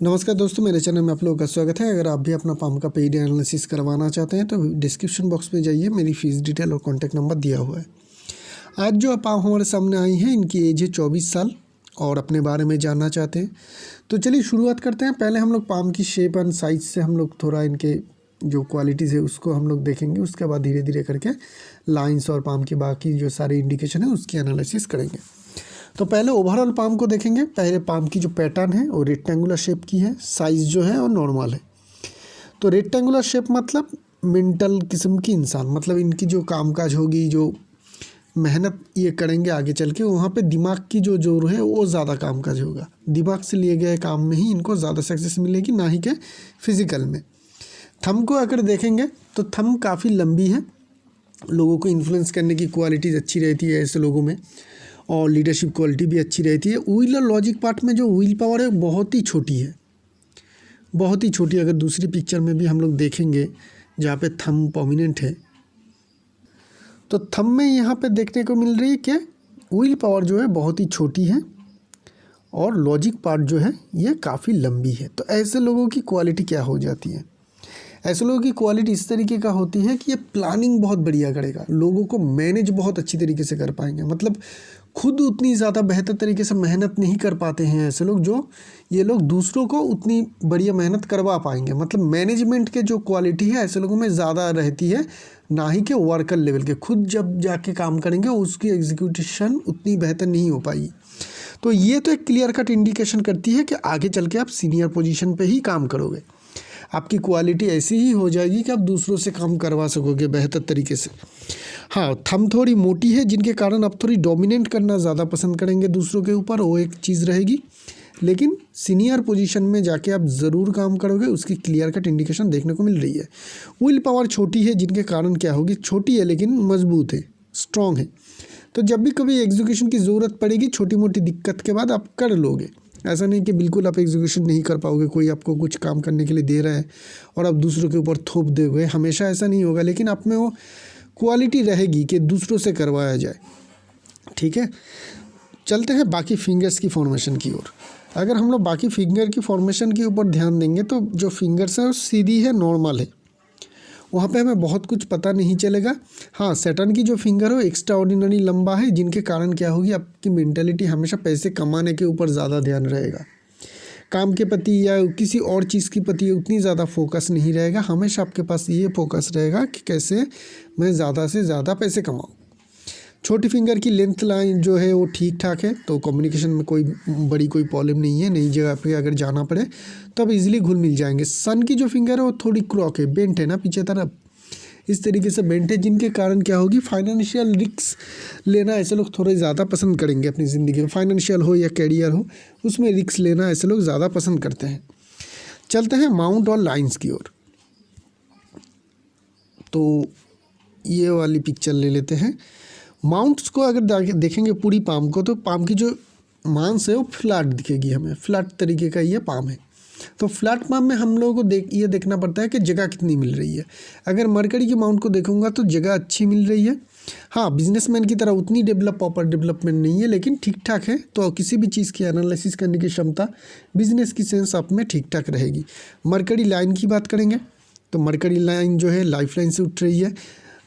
नमस्कार दोस्तों, मेरे चैनल में आप लोगों का स्वागत है। अगर आप भी अपना पाम का पेड एनालिसिस करवाना चाहते हैं तो डिस्क्रिप्शन बॉक्स में जाइए, मेरी फ़ीस डिटेल और कॉन्टैक्ट नंबर दिया हुआ है। आज जो पाम हमारे सामने आई हैं, इनकी एज है 24 साल और अपने बारे में जानना चाहते हैं। तो चलिए शुरुआत करते हैं। पहले हम लोग पाम की शेप एंड साइज़ से हम लोग थोड़ा इनके जो क्वालिटीज़ है उसको हम लोग देखेंगे। उसके बाद धीरे धीरे करके लाइन्स और पाम की बाकी जो सारी इंडिकेशन है उसकी एनालिसिस करेंगे। तो पहले ओवरऑल पाम को देखेंगे। पहले पाम की जो पैटर्न है वो रेक्टेंगुलर शेप की है, साइज़ जो है वो नॉर्मल है। तो रेक्टेंगुलर शेप मतलब मेंटल किस्म की इंसान, मतलब इनकी जो कामकाज होगी, जो मेहनत ये करेंगे आगे चल के, वहाँ पे दिमाग की जो जोर है वो ज़्यादा कामकाज होगा। दिमाग से लिए गए काम में ही इनको ज़्यादा सक्सेस मिलेगी, ना ही के फिज़िकल में। थंब को अगर देखेंगे तो थंब काफ़ी लंबी है। लोगों को इन्फ्लुएंस करने की क्वालिटीज़ अच्छी रहती है ऐसे लोगों में, और लीडरशिप क्वालिटी भी अच्छी रहती है। विल और लॉजिक पार्ट में जो विल पावर है बहुत ही छोटी है, बहुत ही छोटी। अगर दूसरी पिक्चर में भी हम लोग देखेंगे जहाँ पे थंब प्रोमिनेंट है, तो थंब में यहाँ पे देखने को मिल रही है कि विल पावर जो है बहुत ही छोटी है और लॉजिक पार्ट जो है ये काफ़ी लंबी है। तो ऐसे लोगों की क्वालिटी क्या हो जाती है? ऐसे लोगों की क्वालिटी इस तरीके का होती है कि ये प्लानिंग बहुत बढ़िया करेगा, लोगों को मैनेज बहुत अच्छी तरीके से कर पाएंगे। मतलब खुद उतनी ज़्यादा बेहतर तरीके से मेहनत नहीं कर पाते हैं ऐसे लोग, जो ये लोग दूसरों को उतनी बढ़िया मेहनत करवा पाएंगे। मतलब मैनेजमेंट के जो क्वालिटी है ऐसे लोगों में ज़्यादा रहती है, ना ही कि वर्कर लेवल के। खुद जब जाके काम करेंगे उसकी एग्जीक्यूशन उतनी बेहतर नहीं हो पाएगी। तो ये तो एक क्लियर कट इंडिकेशन करती है कि आगे चल के आप सीनियर पोजीशन पे ही काम करोगे, आपकी क्वालिटी ऐसी ही हो जाएगी कि आप दूसरों से काम करवा सकोगे बेहतर तरीके से। हाँ, थंब थोड़ी मोटी है जिनके कारण आप थोड़ी डोमिनेट करना ज़्यादा पसंद करेंगे दूसरों के ऊपर, वो एक चीज़ रहेगी। लेकिन सीनियर पोजीशन में जाके आप ज़रूर काम करोगे, उसकी क्लियर कट इंडिकेशन देखने को मिल रही है। विल पावर छोटी है जिनके कारण क्या होगी, छोटी है लेकिन मजबूत है, स्ट्रॉन्ग है। तो जब भी कभी एग्जीक्यूशन की ज़रूरत पड़ेगी, छोटी मोटी दिक्कत के बाद आप कर लोगे। ऐसा नहीं कि बिल्कुल आप एग्जीक्यूशन नहीं कर पाओगे, कोई आपको कुछ काम करने के लिए दे रहा है और आप दूसरों के ऊपर थोप दोगे, हमेशा ऐसा नहीं होगा। लेकिन आप में वो क्वालिटी रहेगी कि दूसरों से करवाया जाए। ठीक है, चलते हैं बाकी फिंगर्स की फॉर्मेशन की ओर। अगर हम लोग बाकी फिंगर की फॉर्मेशन के ऊपर ध्यान देंगे तो जो फिंगर्स है वो सीधी है, नॉर्मल है, वहाँ पे हमें बहुत कुछ पता नहीं चलेगा। हाँ, सैटर्न की जो फिंगर हो एक्स्ट्रा ऑर्डिनरी लंबा है, जिनके कारण क्या होगी, आपकी मेंटालिटी हमेशा पैसे कमाने के ऊपर ज़्यादा ध्यान रहेगा। काम के प्रति या किसी और चीज़ के प्रति उतनी ज़्यादा फोकस नहीं रहेगा। हमेशा आपके पास ये फोकस रहेगा कि कैसे मैं ज़्यादा से ज़्यादा पैसे कमाऊँ। छोटी फिंगर की लेंथ लाइन जो है वो ठीक ठाक है, तो कम्युनिकेशन में कोई बड़ी कोई प्रॉब्लम नहीं है। नई जगह पे अगर जाना पड़े तो अब इजीली घुल मिल जाएंगे। सन की जो फिंगर है वो थोड़ी क्रॉक है, बेंट है ना पीछे तरफ, इस तरीके से बेंट है, जिनके कारण क्या होगी, फाइनेंशियल रिस्क लेना ऐसे लोग थोड़े ज़्यादा पसंद करेंगे अपनी ज़िंदगी में। फाइनेंशियल हो या कैरियर हो, उसमें रिस्क लेना ऐसे लोग ज़्यादा पसंद करते हैं। चलते हैं माउंट और लाइन्स की ओर। तो ये वाली पिक्चर ले लेते हैं। माउंट्स को अगर देखेंगे पूरी पाम को, तो पाम की जो मांस है वो फ्लैट दिखेगी हमें, फ्लैट तरीके का ये पाम है। तो फ्लैट पाम में हम लोगों को ये देखना पड़ता है कि जगह कितनी मिल रही है। अगर मरकरी की माउंट को देखूंगा तो जगह अच्छी मिल रही है। हाँ, बिजनेसमैन की तरह उतनी प्रॉपर डेवलपमेंट नहीं है, लेकिन ठीक ठाक है। तो किसी भी चीज़ की एनालिसिस करने की क्षमता, बिजनेस की सेंस आप में ठीक ठाक रहेगी। मरकरी लाइन की बात करेंगे तो मरकरी लाइन जो है लाइफ लाइन से उठ रही है।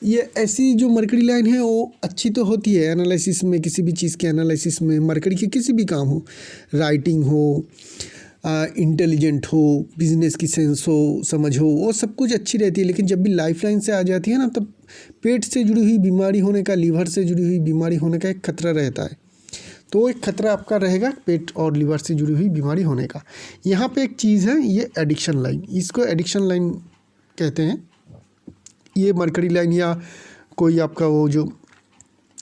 ये ऐसी जो मरकरी लाइन है वो अच्छी तो होती है एनालिसिस में, किसी भी चीज़ के एनालिसिस में। मरकरी के किसी भी काम हो, राइटिंग हो, इंटेलिजेंट हो, बिजनेस की सेंस हो, समझ हो, वो सब कुछ अच्छी रहती है। लेकिन जब भी लाइफ लाइन से आ जाती है ना, तब पेट से जुड़ी हुई बीमारी होने का, लीवर से जुड़ी हुई बीमारी होने का एक खतरा रहता है। तो एक खतरा आपका रहेगा पेट और लीवर से जुड़ी हुई बीमारी होने का। यहाँ पे एक चीज़ है, ये एडिक्शन लाइन, इसको एडिक्शन लाइन कहते हैं। ये मरकरी लाइन या कोई आपका वो जो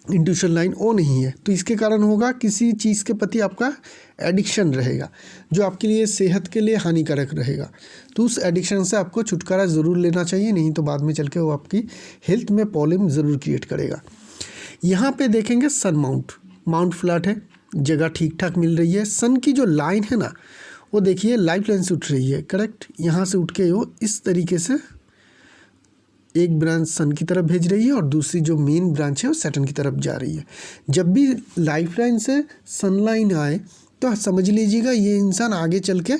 इंट्यूशन लाइन वो नहीं है। तो इसके कारण होगा किसी चीज़ के प्रति आपका एडिक्शन रहेगा, जो आपके लिए सेहत के लिए हानिकारक रहेगा। तो उस एडिक्शन से आपको छुटकारा ज़रूर लेना चाहिए, नहीं तो बाद में चल के वो आपकी हेल्थ में प्रॉब्लम ज़रूर क्रिएट करेगा। यहाँ पे देखेंगे सन माउंट फ्लैट है, जगह ठीक ठाक मिल रही है। सन की जो लाइन है ना, वो देखिए लाइफ लाइन से उठ रही है, करेक्ट। यहाँ से उठ के वो इस तरीके से एक ब्रांच सन की तरफ भेज रही है और दूसरी जो मेन ब्रांच है वो सैटर्न की तरफ जा रही है। जब भी लाइफ लाइन से सन लाइन आए तो समझ लीजिएगा ये इंसान आगे चल के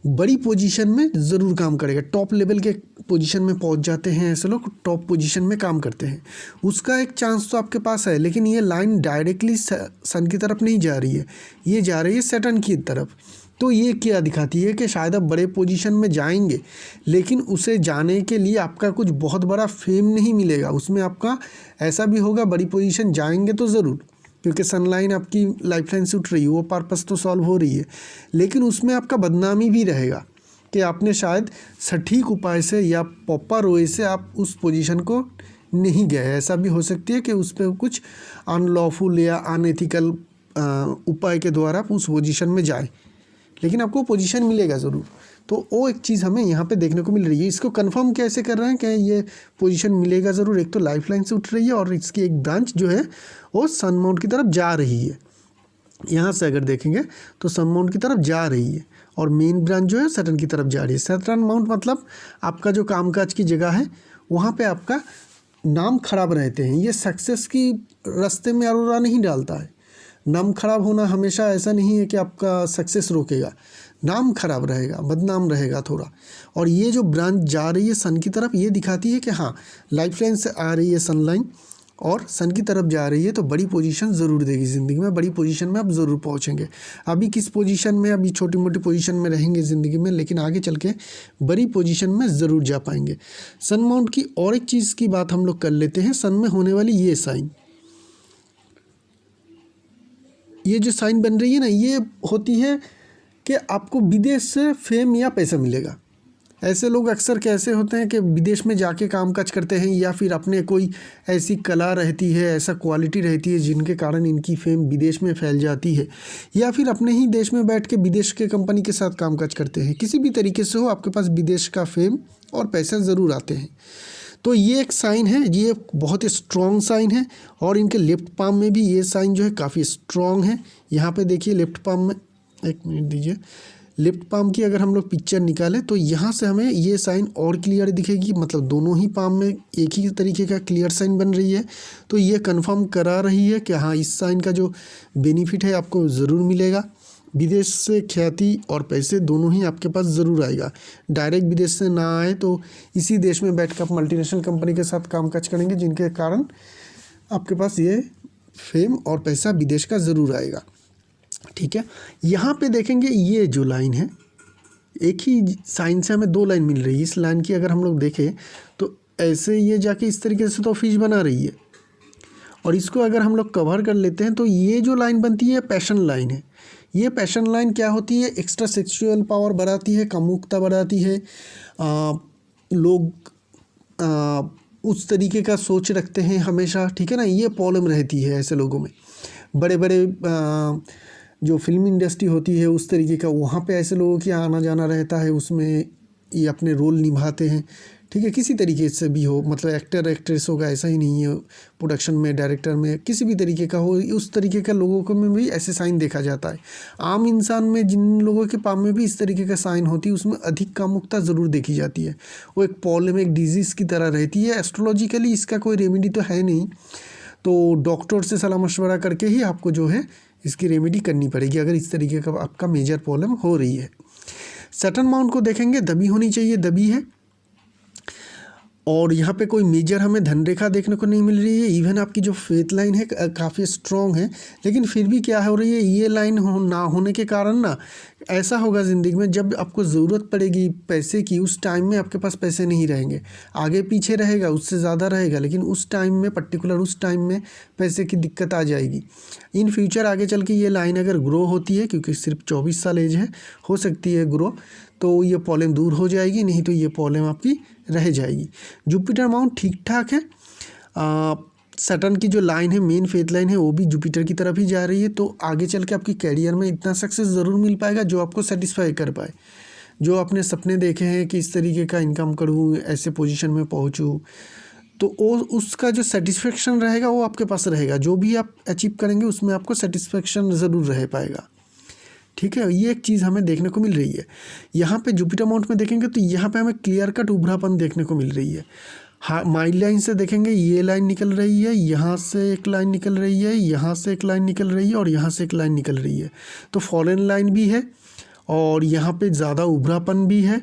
बड़ी पोजीशन में ज़रूर काम करेगा। टॉप लेवल के पोजीशन में पहुंच जाते हैं ऐसे लोग, टॉप पोजीशन में काम करते हैं, उसका एक चांस तो आपके पास है। लेकिन ये लाइन डायरेक्टली सन की तरफ नहीं जा रही है, ये जा रही है सैटर्न की तरफ। तो ये क्या दिखाती है कि शायद आप बड़े पोजीशन में जाएंगे, लेकिन उसे जाने के लिए आपका कुछ बहुत बड़ा फेम नहीं मिलेगा। उसमें आपका ऐसा भी होगा, बड़ी पोजीशन जाएंगे तो ज़रूर, क्योंकि सनलाइन आपकी लाइफलाइन से उठ रही है, वो पर्पस तो सॉल्व हो रही है, लेकिन उसमें आपका बदनामी भी रहेगा कि आपने शायद सटीक उपाय से या प्रॉपर वे से आप उस पोजीशन को नहीं गए। ऐसा भी हो सकती है कि उस पर कुछ अनलॉफुल या अनएथिकल उपाय के द्वारा आप उस पोजीशन में जाए, लेकिन आपको पोजीशन मिलेगा ज़रूर। तो वो एक चीज़ हमें यहाँ पे देखने को मिल रही है। इसको कंफर्म कैसे कर रहे हैं कि ये पोजीशन मिलेगा ज़रूर? एक तो लाइफलाइन से उठ रही है और इसकी एक ब्रांच जो है वो सन माउंट की तरफ जा रही है। यहाँ से अगर देखेंगे तो सन माउंट की तरफ जा रही है और मेन ब्रांच जो है सैटर्न की तरफ जा रही है। सैटर्न माउंट मतलब आपका जो कामकाज की जगह है वहाँ पे आपका नाम खराब रहते हैं। ये सक्सेस की रास्ते में अरोरा नहीं डालता है। नाम खराब होना हमेशा ऐसा नहीं है कि आपका सक्सेस रोकेगा, नाम खराब रहेगा, बदनाम रहेगा थोड़ा। और ये जो ब्रांच जा रही है सन की तरफ, ये दिखाती है कि हाँ लाइफलाइन से आ रही है सनलाइन और सन की तरफ जा रही है, तो बड़ी पोजीशन ज़रूर देगी ज़िंदगी में, बड़ी पोजीशन में आप ज़रूर पहुंचेंगे। अभी किस पोजीशन में, अभी छोटी मोटी पोजीशन में रहेंगे ज़िंदगी में, लेकिन आगे चल के बड़ी पोजीशन में ज़रूर जा पाएंगे। सन माउंट की और एक चीज़ की बात हम लोग कर लेते हैं। सन में होने वाली ये साइन, ये जो साइन बन रही है ना, ये होती है कि आपको विदेश से फेम या पैसा मिलेगा। ऐसे लोग अक्सर कैसे होते हैं कि विदेश में जाके कामकाज करते हैं, या फिर अपने कोई ऐसी कला रहती है, ऐसा क्वालिटी रहती है जिनके कारण इनकी फेम विदेश में फैल जाती है, या फिर अपने ही देश में बैठ के विदेश के कंपनी के साथ कामकाज करते हैं। किसी भी तरीके से हो, आपके पास विदेश का फेम और पैसा ज़रूर आते हैं। तो ये एक साइन है, ये बहुत ही स्ट्रॉन्ग साइन है। और इनके लेफ्ट पाम में भी ये साइन जो है काफ़ी स्ट्रॉन्ग है। यहाँ पे देखिए लेफ्ट पाम में, एक मिनट दीजिए, लेफ्ट पाम की अगर हम लोग पिक्चर निकालें तो यहाँ से हमें ये साइन और क्लियर दिखेगी। मतलब दोनों ही पाम में एक ही तरीके का क्लियर साइन बन रही है। तो ये कंफर्म करा रही है कि हाँ इस साइन का जो बेनिफिट है आपको ज़रूर मिलेगा। विदेश से ख्याति और पैसे दोनों ही आपके पास ज़रूर आएगा। डायरेक्ट विदेश से ना आए तो इसी देश में बैठ कर आप मल्टीनेशनल कंपनी के साथ कामकाज करेंगे, जिनके कारण आपके पास ये फेम और पैसा विदेश का ज़रूर आएगा। ठीक है, यहाँ पे देखेंगे ये जो लाइन है, एक ही साइन से हमें दो लाइन मिल रही है। इस लाइन की अगर हम लोग देखें तो ऐसे ये जाके इस तरीके से तो फिश बना रही है, और इसको अगर हम लोग कवर कर लेते हैं तो ये जो लाइन बनती है पैशन लाइन है। ये पैशन लाइन क्या होती है? एक्स्ट्रा सेक्सुअल पावर बढ़ाती है, कामुकता बढ़ाती है। लोग उस तरीके का सोच रखते हैं हमेशा, ठीक है ना। ये प्रॉब्लम रहती है ऐसे लोगों में। बड़े बड़े जो फिल्म इंडस्ट्री होती है उस तरीके का, वहाँ पे ऐसे लोगों की आना जाना रहता है, उसमें ये अपने रोल निभाते हैं। ठीक है, किसी तरीके से भी हो, मतलब एक्टर एक्ट्रेस होगा ऐसा ही नहीं है, प्रोडक्शन में, डायरेक्टर में, किसी भी तरीके का हो, उस तरीके का लोगों को में भी ऐसे साइन देखा जाता है। आम इंसान में जिन लोगों के पाम में भी इस तरीके का साइन होती है, उसमें अधिक कामुकता ज़रूर देखी जाती है। वो एक प्रॉब्लम, एक डिजीज़ की तरह रहती है। एस्ट्रोलॉजिकली इसका कोई रेमेडी तो है नहीं, तो डॉक्टर से सलाह मशवरा करके ही आपको जो है इसकी रेमेडी करनी पड़ेगी, अगर इस तरीके का आपका मेजर प्रॉब्लम हो रही है। सैटर्न माउंट को देखेंगे, दबी होनी चाहिए, दबी है। और यहाँ पे कोई मेजर हमें धन रेखा देखने को नहीं मिल रही है। इवन आपकी जो फेथ लाइन है काफ़ी स्ट्रॉन्ग है, लेकिन फिर भी क्या हो रही है, ये लाइन ना होने के कारण ना ऐसा होगा ज़िंदगी में, जब आपको ज़रूरत पड़ेगी पैसे की, उस टाइम में आपके पास पैसे नहीं रहेंगे। आगे पीछे रहेगा, उससे ज़्यादा रहेगा, लेकिन उस टाइम में, पर्टिकुलर उस टाइम में पैसे की दिक्कत आ जाएगी। इन फ्यूचर आगे चल के ये लाइन अगर ग्रो होती है, क्योंकि सिर्फ 24 साल एज है, हो सकती है ग्रो, तो ये प्रॉब्लम दूर हो जाएगी, नहीं तो ये प्रॉब्लम आपकी रह जाएगी। जुपिटर माउंट ठीक ठाक है। सैटर्न की जो लाइन है, मेन फेथ लाइन है, वो भी जुपिटर की तरफ ही जा रही है। तो आगे चल के आपकी कैरियर में इतना सक्सेस ज़रूर मिल पाएगा जो आपको सेटिस्फाई कर पाए। जो आपने सपने देखे हैं कि इस तरीके का इनकम करूँ, ऐसे पोजीशन में पहुँचूँ, तो वो उसका जो सेटिस्फेक्शन रहेगा वो आपके पास रहेगा। जो भी आप अचीव करेंगे उसमें आपको सेटिस्फेक्शन ज़रूर रह पाएगा। ठीक है, ये एक चीज़ हमें देखने को मिल रही है। यहाँ पे जुपिटर माउंट में देखेंगे तो यहाँ पे हमें क्लियर कट उभरापन देखने को मिल रही है। हाँ, माइल लाइन से देखेंगे, ये लाइन निकल रही है, यहाँ से एक लाइन निकल रही है, यहाँ से एक लाइन निकल रही है, और यहाँ से एक लाइन निकल रही है। तो फॉरेन लाइन भी है और यहाँ पे ज़्यादा उभरापन भी है,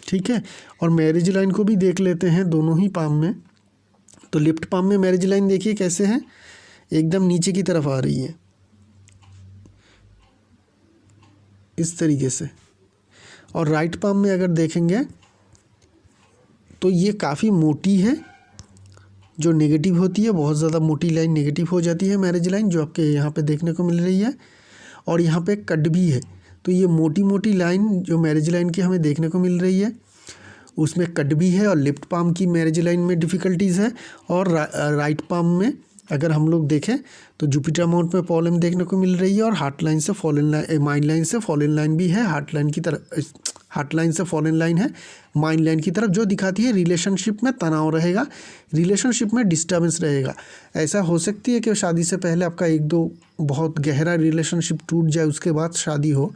ठीक है। और मैरिज लाइन को भी देख लेते हैं दोनों ही पाम में। तो लेफ्ट पाम में मैरिज लाइन देखिए कैसे है, एकदम नीचे की तरफ आ रही है इस तरीके से। और राइट पाम में अगर देखेंगे तो ये काफ़ी मोटी है, जो नेगेटिव होती है, बहुत ज़्यादा मोटी लाइन नेगेटिव हो जाती है मैरिज लाइन, जो आपके यहाँ पे देखने को मिल रही है। और यहाँ पे कट भी है, तो ये मोटी मोटी लाइन जो मैरिज लाइन की हमें देखने को मिल रही है उसमें कट भी है। और लेफ्ट पाम की मैरिज लाइन में डिफ़िकल्टीज़ है। और राइट पाम में अगर हम लोग देखें तो जुपिटर माउंट में प्रॉब्लम देखने को मिल रही है। और हार्ट लाइन से फॉलन लाइन, माइंड लाइन से फॉलन लाइन भी है, हार्ट लाइन की तरफ, हार्ट लाइन से फॉलन लाइन है माइंड लाइन की तरफ, जो दिखाती है रिलेशनशिप में तनाव रहेगा, रिलेशनशिप में डिस्टर्बेंस रहेगा। ऐसा हो सकती है कि शादी से पहले आपका एक दो बहुत गहरा रिलेशनशिप टूट जाए, उसके बाद शादी हो,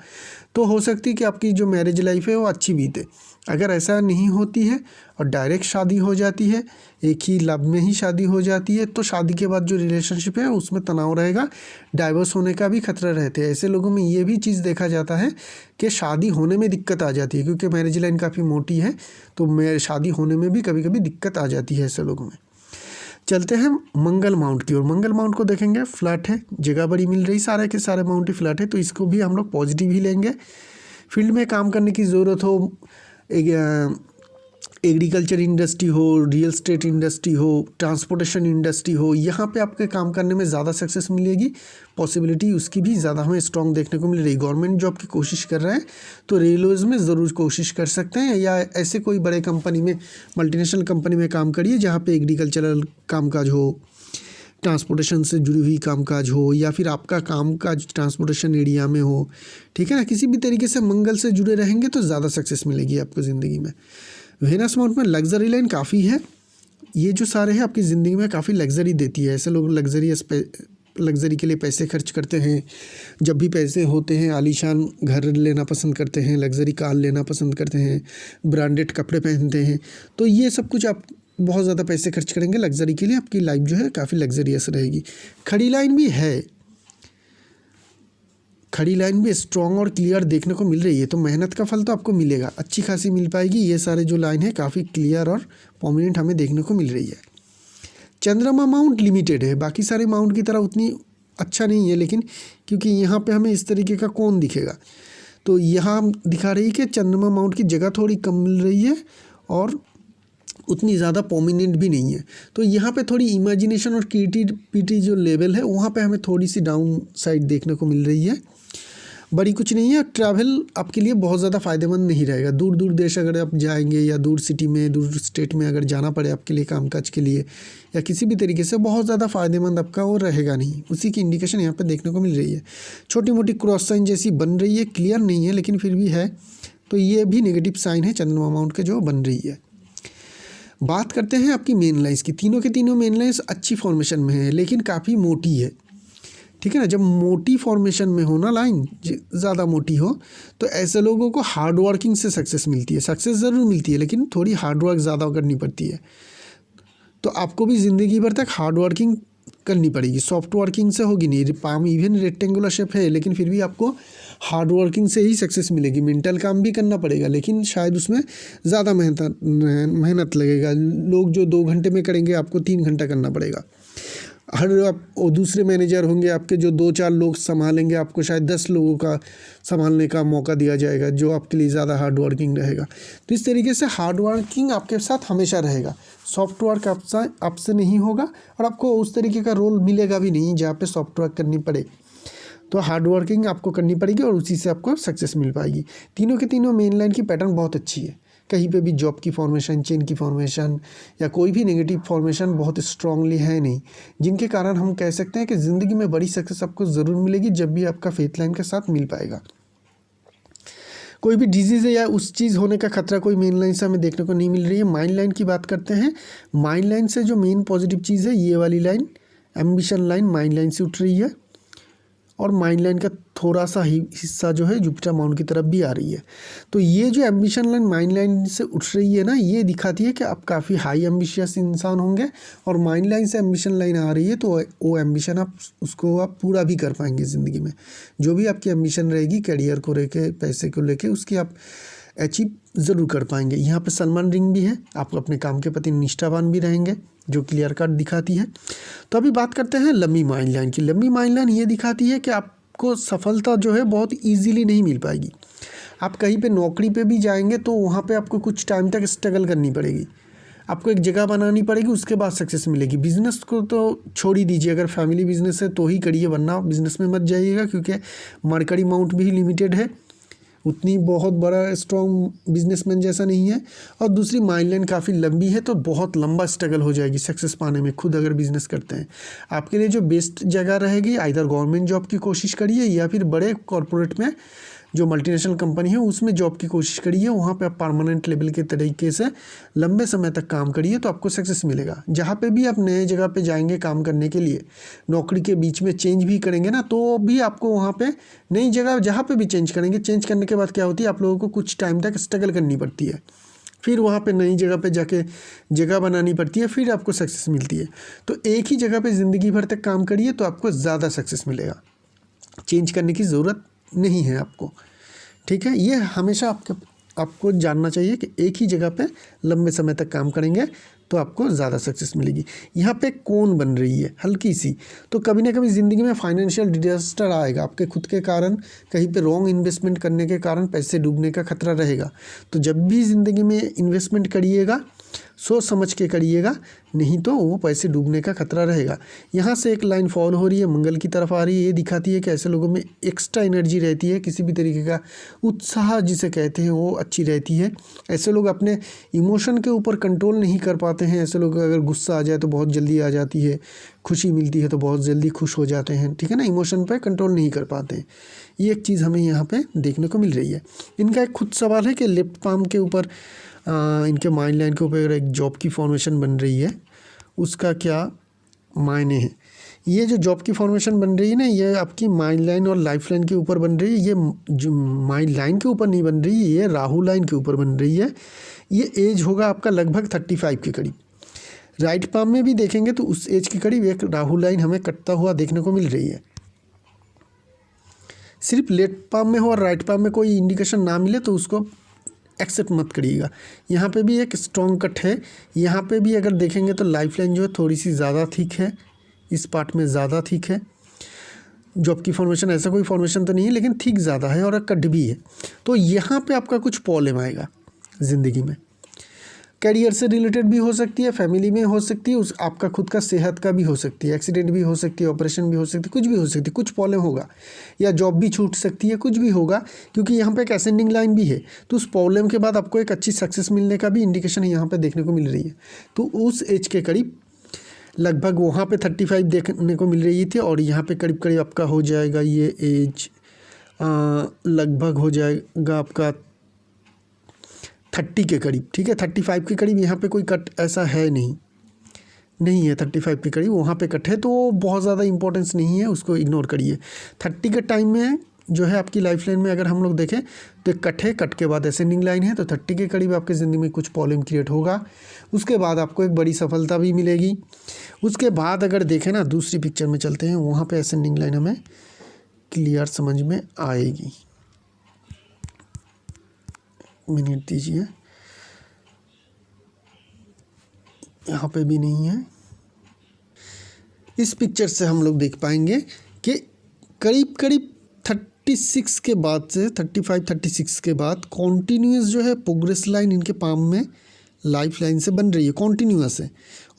तो हो सकती है कि आपकी जो मैरिज लाइफ है वो अच्छी बीते। अगर ऐसा नहीं होती है और डायरेक्ट शादी हो जाती है, एक ही लव में ही शादी हो जाती है, तो शादी के बाद जो रिलेशनशिप है उसमें तनाव रहेगा, डाइवोर्स होने का भी खतरा रहते हैं। ऐसे लोगों में ये भी चीज़ देखा जाता है कि शादी होने में दिक्कत आ जाती है, क्योंकि मैरिज लाइन काफ़ी मोटी है, तो शादी होने में भी कभी कभी दिक्कत आ जाती है ऐसे लोगों में। चलते हैं मंगल माउंट की ओर। मंगल माउंट को देखेंगे, फ्लैट है, जगह बड़ी मिल रही, सारे के सारे माउंट ही फ्लैट है, तो इसको भी हम लोग पॉजिटिव ही लेंगे। फील्ड में काम करने की ज़रूरत हो, एग्रीकल्चर इंडस्ट्री हो, रियल स्टेट इंडस्ट्री हो, ट्रांसपोर्टेशन इंडस्ट्री हो, यहाँ पे आपके काम करने में ज़्यादा सक्सेस मिलेगी, पॉसिबिलिटी उसकी भी ज़्यादा हमें स्ट्रॉन्ग देखने को मिल रही। गवर्नमेंट जॉब की कोशिश कर रहे हैं तो रेलवेज़ में ज़रूर कोशिश कर सकते हैं, या ऐसे कोई बड़े कंपनी में, मल्टीनेशनल कंपनी में काम करिए जहाँ पे एग्रीकल्चरल कामकाज हो, ट्रांसपोर्टेशन से जुड़ी हुई कामकाज हो, या फिर आपका कामकाज ट्रांसपोर्टेशन एरिया में हो, ठीक है ना। किसी भी तरीके से मंगल से जुड़े रहेंगे तो ज़्यादा सक्सेस मिलेगी आपको ज़िंदगी में। वेनस माउंट में लग्जरी लाइन काफ़ी है, ये जो सारे हैं आपकी ज़िंदगी में काफ़ी लग्जरी देती है। ऐसे लोग लग्जरी के लिए पैसे खर्च करते हैं, जब भी पैसे होते हैं आलीशान घर लेना पसंद करते हैं, लग्जरी कार लेना पसंद करते हैं, ब्रांडेड कपड़े पहनते हैं, तो ये सब कुछ आप बहुत ज़्यादा पैसे खर्च करेंगे लग्जरी के लिए, आपकी लाइफ जो है काफ़ी लग्जरियस रहेगी। खड़ी लाइन भी है, खड़ी लाइन भी स्ट्रॉन्ग और क्लियर देखने को मिल रही है, तो मेहनत का फल तो आपको मिलेगा, अच्छी खासी मिल पाएगी। ये सारे जो लाइन है काफ़ी क्लियर और प्रोमिनेंट हमें देखने को मिल रही है। चंद्रमा माउंट लिमिटेड है, बाकी सारे माउंट की तरह उतनी अच्छा नहीं है, लेकिन क्योंकि यहाँ पे हमें इस तरीके का कोण दिखेगा, तो यहाँ दिखा रही है कि चंद्रमा माउंट की जगह थोड़ी कम मिल रही है और उतनी ज़्यादा प्रोमिनेंट भी नहीं है। तो यहाँ पे थोड़ी इमेजिनेशन और क्रिएटिविटी जो लेवल है वहाँ पे हमें थोड़ी सी डाउन साइड देखने को मिल रही है, बड़ी कुछ नहीं है। ट्रैवल आपके लिए बहुत ज़्यादा फ़ायदेमंद नहीं रहेगा, दूर दूर देश अगर आप जाएंगे या दूर सिटी में, दूर स्टेट में अगर जाना पड़े आपके लिए कामकाज के लिए या किसी भी तरीके से, बहुत ज़्यादा फ़ायदेमंद आपका वो रहेगा नहीं, उसी की इंडिकेशन यहाँ पे देखने को मिल रही है। छोटी मोटी क्रॉस साइन जैसी बन रही है, क्लियर नहीं है लेकिन फिर भी है, तो ये भी नेगेटिव साइन है चंद्रमा माउंट के जो बन रही है। बात करते हैं आपकी मेन लाइन्स की। तीनों के तीनों मेन लाइन्स अच्छी फॉर्मेशन में है, लेकिन काफ़ी मोटी है, ठीक है ना। जब मोटी फॉर्मेशन में हो ना लाइन, ज़्यादा मोटी हो, तो ऐसे लोगों को हार्ड वर्किंग से सक्सेस मिलती है। सक्सेस ज़रूर मिलती है लेकिन थोड़ी हार्ड वर्क ज़्यादा करनी पड़ती है, तो आपको भी ज़िंदगी भर तक हार्ड वर्किंग करनी पड़ेगी, सॉफ्ट वर्किंग से होगी नहीं। पाम इवन रेक्टेंगुलर शेप है लेकिन फिर भी आपको हार्ड वर्किंग से ही सक्सेस मिलेगी। मेंटल काम भी करना पड़ेगा लेकिन शायद उसमें ज़्यादा मेहनत लगेगा। लोग जो 2 घंटे में करेंगे आपको 3 घंटा करना पड़ेगा। हर आप दूसरे मैनेजर होंगे आपके जो 2-4 लोग संभालेंगे, आपको शायद 10 लोगों का संभालने का मौका दिया जाएगा, जो आपके लिए ज़्यादा हार्ड वर्किंग रहेगा। तो इस तरीके से हार्ड वर्किंग आपके साथ हमेशा रहेगा, सॉफ्ट वर्क आपसे नहीं होगा और आपको उस तरीके का रोल मिलेगा भी नहीं जहाँ पे सॉफ्ट वर्क करनी पड़े। तो हार्ड वर्किंग आपको करनी पड़ेगी और उसी से आपको सक्सेस मिल पाएगी। तीनों के तीनों मेन लाइन की पैटर्न बहुत अच्छी है, कहीं पे भी जॉब की फॉर्मेशन, चेन की फॉर्मेशन या कोई भी नेगेटिव फॉर्मेशन बहुत स्ट्रांगली है नहीं, जिनके कारण हम कह सकते हैं कि ज़िंदगी में बड़ी सक्सेस आपको ज़रूर मिलेगी जब भी आपका फेथ लाइन के साथ मिल पाएगा। कोई भी डिजीज़ या उस चीज़ होने का खतरा कोई मेन लाइन से हमें देखने को नहीं मिल रही है। माइंड लाइन की बात करते हैं। माइंड लाइन से जो मेन पॉजिटिव चीज़ है ये वाली line, ambition line mind line से उठ रही है और माइंड लाइन का थोड़ा सा हिस्सा जो है जुपिटर माउंट की तरफ भी आ रही है। तो ये जो एम्बिशन लाइन माइंड लाइन से उठ रही है ना, ये दिखाती है कि आप काफ़ी हाई एम्बिशियस इंसान होंगे, और माइंड लाइन से एम्बिशन लाइन आ रही है तो वो एम्बिशन आप पूरा भी कर पाएंगे ज़िंदगी में। जो भी आपकी एम्बिशन रहेगी करियर को लेके, पैसे को लेके, उसकी आप अचीव ज़रूर कर पाएंगे। यहाँ पे सलमान रिंग भी है, आप अपने काम के प्रति निष्ठावान भी रहेंगे, जो क्लियर कट दिखाती है। तो अभी बात करते हैं लंबी माइंड लाइन की। लंबी माइंड लाइन ये दिखाती है कि आपको सफलता जो है बहुत ईजीली नहीं मिल पाएगी। आप कहीं पे नौकरी पे भी जाएंगे तो वहाँ पे आपको कुछ टाइम तक स्ट्रगल करनी पड़ेगी, आपको एक जगह बनानी पड़ेगी, उसके बाद सक्सेस मिलेगी। बिज़नेस को तो छोड़ ही दीजिए, अगर फैमिली बिजनेस है तो ही करिए, वरना बिज़नेस में मत जाइएगा, क्योंकि मरकरी माउंट भी लिमिटेड है, उतनी बहुत बड़ा स्ट्रॉन्ग बिजनेसमैन जैसा नहीं है। और दूसरी माइंड लाइन काफ़ी लंबी है, तो बहुत लंबा स्ट्रगल हो जाएगी सक्सेस पाने में। खुद अगर बिजनेस करते हैं, आपके लिए जो बेस्ट जगह रहेगी, आइदर गवर्नमेंट जॉब की कोशिश करिए या फिर बड़े कॉरपोरेट में जो मल्टीनेशनल कंपनी है उसमें जॉब की कोशिश करिए। वहाँ पे आप परमानेंट लेवल के तरीके से लंबे समय तक काम करिए तो आपको सक्सेस मिलेगा। जहाँ पे भी आप नए जगह पे जाएंगे काम करने के लिए, नौकरी के बीच में चेंज भी करेंगे ना, तो भी आपको वहाँ पे नई जगह जहाँ पे भी चेंज करेंगे, चेंज करने के बाद क्या होती है, आप लोगों को कुछ टाइम तक स्ट्रगल करनी पड़ती है, फिर वहाँ पे नई जगह पे जाके जगह बनानी पड़ती है, फिर आपको सक्सेस मिलती है। तो एक ही जगह पे ज़िंदगी भर तक काम करिए तो आपको ज़्यादा सक्सेस मिलेगा, चेंज करने की ज़रूरत नहीं है आपको। ठीक है, ये हमेशा आपको जानना चाहिए कि एक ही जगह पे लंबे समय तक काम करेंगे तो आपको ज़्यादा सक्सेस मिलेगी। यहाँ पे कौन बन रही है हल्की सी, तो कभी ना कभी ज़िंदगी में फाइनेंशियल डिजास्टर आएगा, आपके खुद के कारण, कहीं पे रॉन्ग इन्वेस्टमेंट करने के कारण पैसे डूबने का खतरा रहेगा। तो जब भी ज़िंदगी में इन्वेस्टमेंट करिएगा सोच समझ के करिएगा, नहीं तो वो पैसे डूबने का खतरा रहेगा। यहाँ से एक लाइन फॉल हो रही है, मंगल की तरफ आ रही है, ये दिखाती है कि ऐसे लोगों में एक्स्ट्रा एनर्जी रहती है, किसी भी तरीके का उत्साह जिसे कहते हैं वो अच्छी रहती है। ऐसे लोग अपने इमोशन के ऊपर कंट्रोल नहीं कर पाते हैं। ऐसे लोग अगर गुस्सा आ जाए तो बहुत जल्दी आ जाती है, खुशी मिलती है तो बहुत जल्दी खुश हो जाते हैं, ठीक है ना, इमोशन पर कंट्रोल नहीं कर पाते हैं। ये एक चीज़ हमें यहाँ पर देखने को मिल रही है। इनका एक खुद सवाल है कि लेफ्ट पाम के ऊपर इनके माइंड लाइन के ऊपर एक जॉब की फॉर्मेशन बन रही है, उसका क्या मायने हैं। ये जो जॉब की फॉर्मेशन बन रही है ना, ये आपकी माइंड लाइन और लाइफ लाइन के ऊपर बन रही है। ये जो माइंड लाइन के ऊपर नहीं बन रही है, ये राहु लाइन के ऊपर बन रही है। ये एज होगा आपका लगभग 35 के करीब। राइट पाम में भी देखेंगे तो उस एज के करीब एक राहु लाइन हमें कटता हुआ देखने को मिल रही है। सिर्फ लेफ्ट पाम में हो और राइट पाम में कोई इंडिकेशन ना मिले तो उसको एक्सेप्ट मत करिएगा। यहाँ पे भी एक स्ट्रॉन्ग कट है। यहाँ पे भी अगर देखेंगे तो लाइफ लाइन जो है थोड़ी सी ज़्यादा थिक है, इस पार्ट में ज़्यादा थिक है। जॉब की फॉर्मेशन ऐसा कोई फॉर्मेशन तो नहीं है, लेकिन थिक ज़्यादा है और कट भी है। तो यहाँ पे आपका कुछ प्रॉब्लम आएगा ज़िंदगी में, करियर से रिलेटेड भी हो सकती है, फैमिली में हो सकती है, उस आपका खुद का सेहत का भी हो सकती है, एक्सीडेंट भी हो सकती है, ऑपरेशन भी हो सकती है, कुछ भी हो सकती है, कुछ प्रॉब्लम होगा, या जॉब भी छूट सकती है, कुछ भी होगा, क्योंकि यहाँ पे एक असेंडिंग लाइन भी है। तो उस प्रॉब्लम के बाद आपको एक अच्छी सक्सेस मिलने का भी इंडिकेशन यहाँ पे देखने को मिल रही है। तो उस एज के करीब लगभग वहाँ पे 35 देखने को मिल रही थी, और यहाँ पे करीब करीब आपका हो जाएगा ये एज लगभग हो जाएगा आपका 30 के करीब, ठीक है, 35 के करीब। यहाँ पे कोई कट ऐसा है नहीं है 35 के करीब, वहाँ पे कट है तो बहुत ज़्यादा इंपॉर्टेंस नहीं है, उसको इग्नोर करिए। 30 के टाइम में जो है आपकी लाइफ लाइन में अगर हम लोग देखें तो एक कट है, कट के बाद असेंडिंग लाइन है, तो 30 के करीब आपकी ज़िंदगी में कुछ प्रॉब्लम क्रिएट होगा। उसके बाद आपको एक बड़ी सफलता भी मिलेगी। उसके बाद अगर देखें ना, दूसरी पिक्चर में चलते हैं, वहाँ पे असेंडिंग लाइन हमें क्लियर समझ में आएगी। मिनट दीजिए, यहाँ पे भी नहीं है। इस पिक्चर से हम लोग देख पाएंगे कि करीब करीब 36 के बाद से 35-36 के बाद कॉन्टीन्यूस जो है प्रोग्रेस लाइन इनके पाम में लाइफ लाइन से बन रही है, कॉन्टीन्यूस है,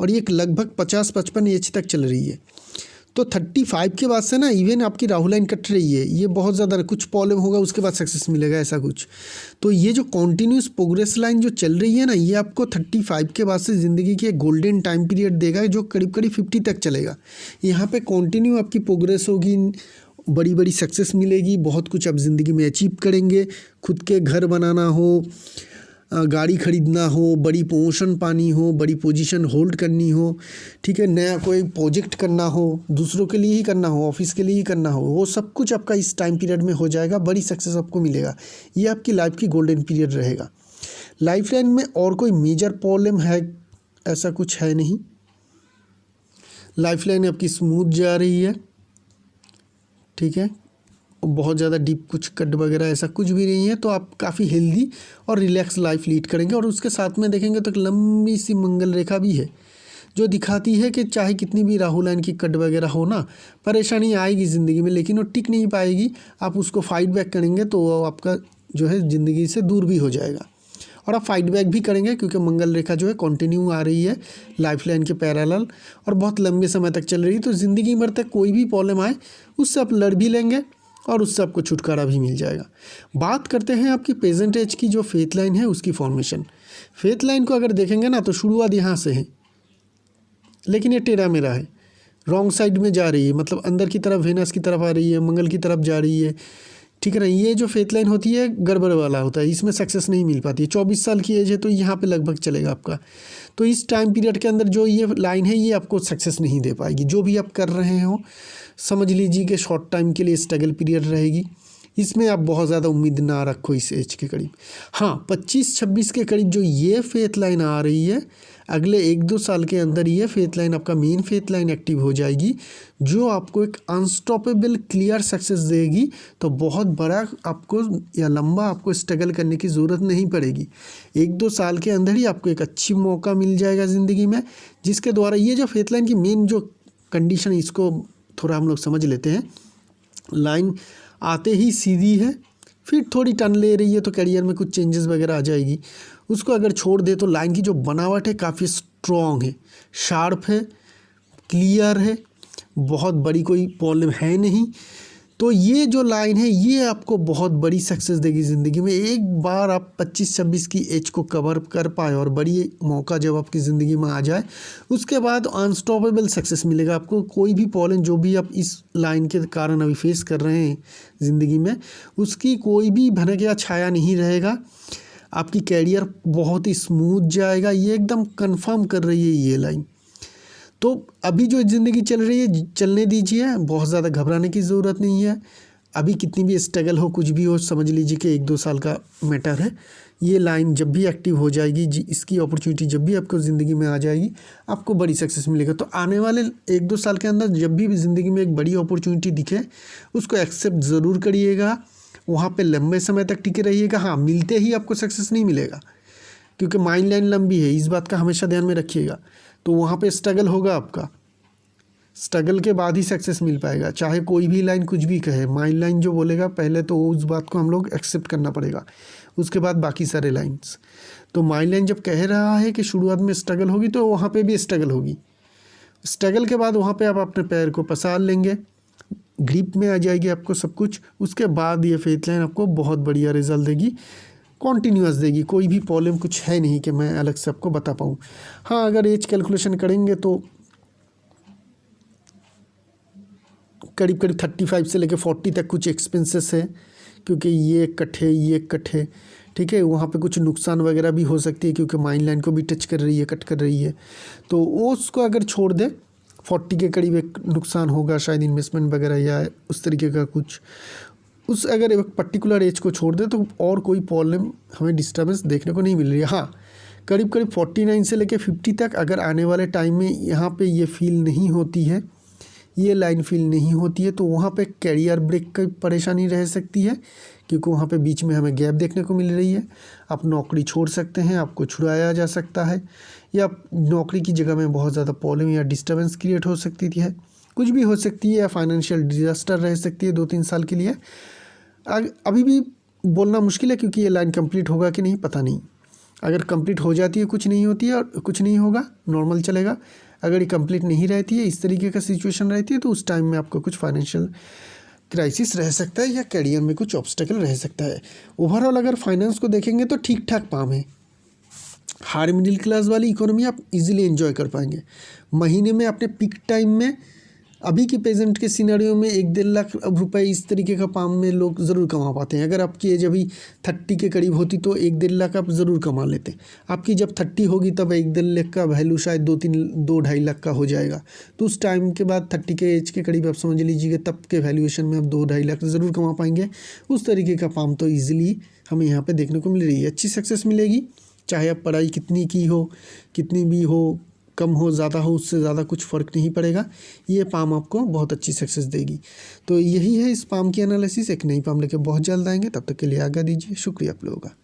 और ये लगभग 50-55 एज तक चल रही है। तो 35 के बाद से ना इवन आपकी राहु लाइन कट रही है, ये बहुत ज़्यादा कुछ प्रॉब्लम होगा उसके बाद सक्सेस मिलेगा ऐसा कुछ। तो ये जो कॉन्टीन्यूस प्रोग्रेस लाइन जो चल रही है ना, ये आपको 35 के बाद से ज़िंदगी की एक गोल्डन टाइम पीरियड देगा जो करीब करीब 50 तक चलेगा। यहाँ पे कंटिन्यू आपकी प्रोग्रेस होगी, बड़ी बड़ी सक्सेस मिलेगी, बहुत कुछ आप ज़िंदगी में अचीव करेंगे। खुद के घर बनाना हो, गाड़ी खरीदना हो, बड़ी प्रमोशन पानी हो, बड़ी पोजीशन होल्ड करनी हो, ठीक है, नया कोई प्रोजेक्ट करना हो, दूसरों के लिए ही करना हो, ऑफिस के लिए ही करना हो, वो सब कुछ आपका इस टाइम पीरियड में हो जाएगा, बड़ी सक्सेस आपको मिलेगा। ये आपकी लाइफ की गोल्डन पीरियड रहेगा। लाइफ लाइन में और कोई मेजर प्रॉब्लम है ऐसा कुछ है नहीं। लाइफ लाइन आपकी स्मूथ जा रही है, ठीक है, बहुत ज़्यादा डीप कुछ कट वगैरह ऐसा कुछ भी नहीं है। तो आप काफ़ी हेल्दी और रिलैक्स लाइफ लीड करेंगे। और उसके साथ में देखेंगे तो एक लंबी सी मंगल रेखा भी है जो दिखाती है कि चाहे कितनी भी राहु लाइन की कट वगैरह हो ना, परेशानी आएगी ज़िंदगी में, लेकिन वो टिक नहीं पाएगी। आप उसको फाइट बैक करेंगे तो वो आपका जो है ज़िंदगी से दूर भी हो जाएगा। और आप फाइट बैक भी करेंगे क्योंकि मंगल रेखा जो है कंटिन्यू आ रही है लाइफ लाइन के पैरेलल और बहुत लंबे समय तक चल रही है। तो ज़िंदगी भर तक कोई भी प्रॉब्लम आए उससे आप लड़ भी लेंगे और उससे आपको छुटकारा भी मिल जाएगा। बात करते हैं आपकी प्रेजेंट एज की जो फेथ लाइन है उसकी फॉर्मेशन। फेथ लाइन को अगर देखेंगे ना तो शुरुआत यहाँ से है, लेकिन ये टेढ़ा मेरा है, रॉन्ग साइड में जा रही है, मतलब अंदर की तरफ वेनस की तरफ आ रही है, मंगल की तरफ जा रही है, ठीक है ना। ये जो फेथ लाइन होती है गड़बड़ वाला होता है, इसमें सक्सेस नहीं मिल पाती है। 24 साल की एज है तो यहाँ पे लगभग चलेगा आपका। तो इस टाइम पीरियड के अंदर जो ये लाइन है ये आपको सक्सेस नहीं दे पाएगी। जो भी आप कर रहे हो समझ लीजिए कि शॉर्ट टाइम के लिए स्ट्रगल पीरियड रहेगी। इसमें आप बहुत ज़्यादा उम्मीद ना रखो इस एज के करीब। हाँ, 25-26 के करीब जो ये फेथ लाइन आ रही है, अगले 1-2 साल के अंदर ये फेथ लाइन आपका मेन फेथ लाइन एक्टिव हो जाएगी, जो आपको एक अनस्टॉपेबल क्लियर सक्सेस देगी। तो बहुत बड़ा आपको या लंबा आपको स्ट्रगल करने की ज़रूरत नहीं पड़ेगी। 1-2 साल के अंदर ही आपको एक अच्छी मौका मिल जाएगा ज़िंदगी में, जिसके द्वारा ये जो फेथ लाइन की मेन जो कंडीशन, इसको थोड़ा हम लोग समझ लेते हैं। लाइन आते ही सीधी है, फिर थोड़ी टर्न ले रही है तो करियर में कुछ चेंजेस वगैरह आ जाएगी। उसको अगर छोड़ दे तो लाइन की जो बनावट है काफ़ी स्ट्रॉन्ग है, शार्प है, क्लियर है, बहुत बड़ी कोई प्रॉब्लम है नहीं। तो ये जो लाइन है ये आपको बहुत बड़ी सक्सेस देगी ज़िंदगी में। एक बार आप 25-26 की एज को कवर कर पाए और बड़ी मौका जब आपकी ज़िंदगी में आ जाए, उसके बाद अनस्टॉपेबल सक्सेस मिलेगा आपको। कोई भी प्रॉब्लम जो भी आप इस लाइन के कारण अभी फेस कर रहे हैं ज़िंदगी में, उसकी कोई भी भनक या छाया नहीं रहेगा। आपकी कैरियर बहुत ही स्मूथ जाएगा, ये एकदम कंफर्म कर रही है ये लाइन। तो अभी जो ज़िंदगी चल रही है चलने दीजिए, बहुत ज़्यादा घबराने की ज़रूरत नहीं है। अभी कितनी भी स्ट्रगल हो, कुछ भी हो, समझ लीजिए कि 1-2 साल का मैटर है। ये लाइन जब भी एक्टिव हो जाएगी, इसकी अपॉर्चुनिटी जब भी आपको ज़िंदगी में आ जाएगी, आपको बड़ी सक्सेस मिलेगा। तो आने वाले 1-2 साल के अंदर जब भी ज़िंदगी में एक बड़ी अपॉर्चुनिटी दिखे, उसको एक्सेप्ट ज़रूर करिएगा, वहाँ पे लंबे समय तक टिके रहिएगा। हाँ, मिलते ही आपको सक्सेस नहीं मिलेगा, क्योंकि माइंड लाइन लंबी है, इस बात का हमेशा ध्यान में रखिएगा। तो वहाँ पे स्ट्रगल होगा आपका, स्ट्रगल के बाद ही सक्सेस मिल पाएगा। चाहे कोई भी लाइन कुछ भी कहे, माइंड लाइन जो बोलेगा पहले तो उस बात को हम लोग एक्सेप्ट करना पड़ेगा, उसके बाद बाकी सारे लाइन्स। तो माइंड लाइन जब कह रहा है कि शुरुआत में स्ट्रगल होगी, तो वहाँ पे भी स्ट्रगल होगी। स्ट्रगल के बाद वहाँ पे आप अपने पैर को पसार लेंगे, ग्रिप में आ जाएगी आपको सब कुछ। उसके बाद ये फेथ लाइन आपको बहुत बढ़िया रिजल्ट देगी, कॉन्टीन्यूअस देगी। कोई भी प्रॉब्लम कुछ है नहीं कि मैं अलग से आपको बता पाऊँ। हाँ, अगर एज कैलकुलेशन करेंगे तो करीब करीब 35 से लेकर 40 तक कुछ एक्सपेंसेस है, क्योंकि ये कट है, ठीक है। वहाँ पे कुछ नुकसान वगैरह भी हो सकती है, क्योंकि माइंड लाइन को भी टच कर रही है, कट कर रही है। तो वो उसको अगर छोड़ दे, 40 के करीब एक नुकसान होगा शायद इन्वेस्टमेंट वगैरह या उस तरीके का कुछ। उस अगर एक पर्टिकुलर एज को छोड़ दे तो और कोई प्रॉब्लम हमें डिस्टर्बेंस देखने को नहीं मिल रही है। हाँ, करीब करीब 49 से लेकर 50 तक अगर आने वाले टाइम में यहाँ पे ये फील नहीं होती है, ये लाइन फील नहीं होती है, तो वहाँ पे कैरियर ब्रेक की परेशानी रह सकती है, क्योंकि वहाँ पे बीच में हमें गैप देखने को मिल रही है। आप नौकरी छोड़ सकते हैं, आपको छुड़ाया जा सकता है, या नौकरी की जगह में बहुत ज़्यादा प्रॉब्लम या डिस्टर्बेंस क्रिएट हो सकती है, कुछ भी हो सकती है, या फाइनेंशियल डिजास्टर रह सकती है 2-3 साल के लिए। अभी भी बोलना मुश्किल है, क्योंकि ये लाइन कंप्लीट होगा कि नहीं पता नहीं। अगर कंप्लीट हो जाती है कुछ नहीं होती है, और कुछ नहीं होगा, नॉर्मल चलेगा। अगर ये कंप्लीट नहीं रहती है, इस तरीके का सिचुएशन रहती है, तो उस टाइम में आपको कुछ फाइनेंशियल क्राइसिस रह सकता है, या करियर में कुछ ऑब्स्टेकल रह सकता है। ओवरऑल अगर फाइनेंस को देखेंगे तो ठीक ठाक पाम है। हाई मिडिल क्लास वाली इकोनॉमी आप इजीली एंजॉय कर पाएंगे। महीने में अपने पीक टाइम में अभी के प्रेजेंट के सिनेरियो में 1-1.5 लाख रुपए इस तरीके का पाम में लोग ज़रूर कमा पाते हैं। अगर आपकी एज अभी 30 के करीब होती तो 1-1.5 लाख आप ज़रूर कमा लेते। आपकी जब 30 होगी तब 1-1.5 लाख का वैल्यू शायद 2-2.5 लाख का हो जाएगा। तो उस टाइम के बाद 30 के एज के करीब आप समझ लीजिएगा, तब के वैल्यूएशन में आप 2-2.5 लाख ज़रूर कमा पाएंगे। उस तरीके का पाम तो ईजिली हमें यहाँ पर देखने को मिल रही है। अच्छी सक्सेस मिलेगी, चाहे आप पढ़ाई कितनी की हो, कितनी भी हो, कम हो ज़्यादा हो, उससे ज़्यादा कुछ फ़र्क नहीं पड़ेगा। ये पाम आपको बहुत अच्छी सक्सेस देगी। तो यही है इस पाम की एनालिसिस। एक नई पाम लेके बहुत जल्द आएंगे, तब तक के लिए आज्ञा दीजिए। शुक्रिया आप लोगों का।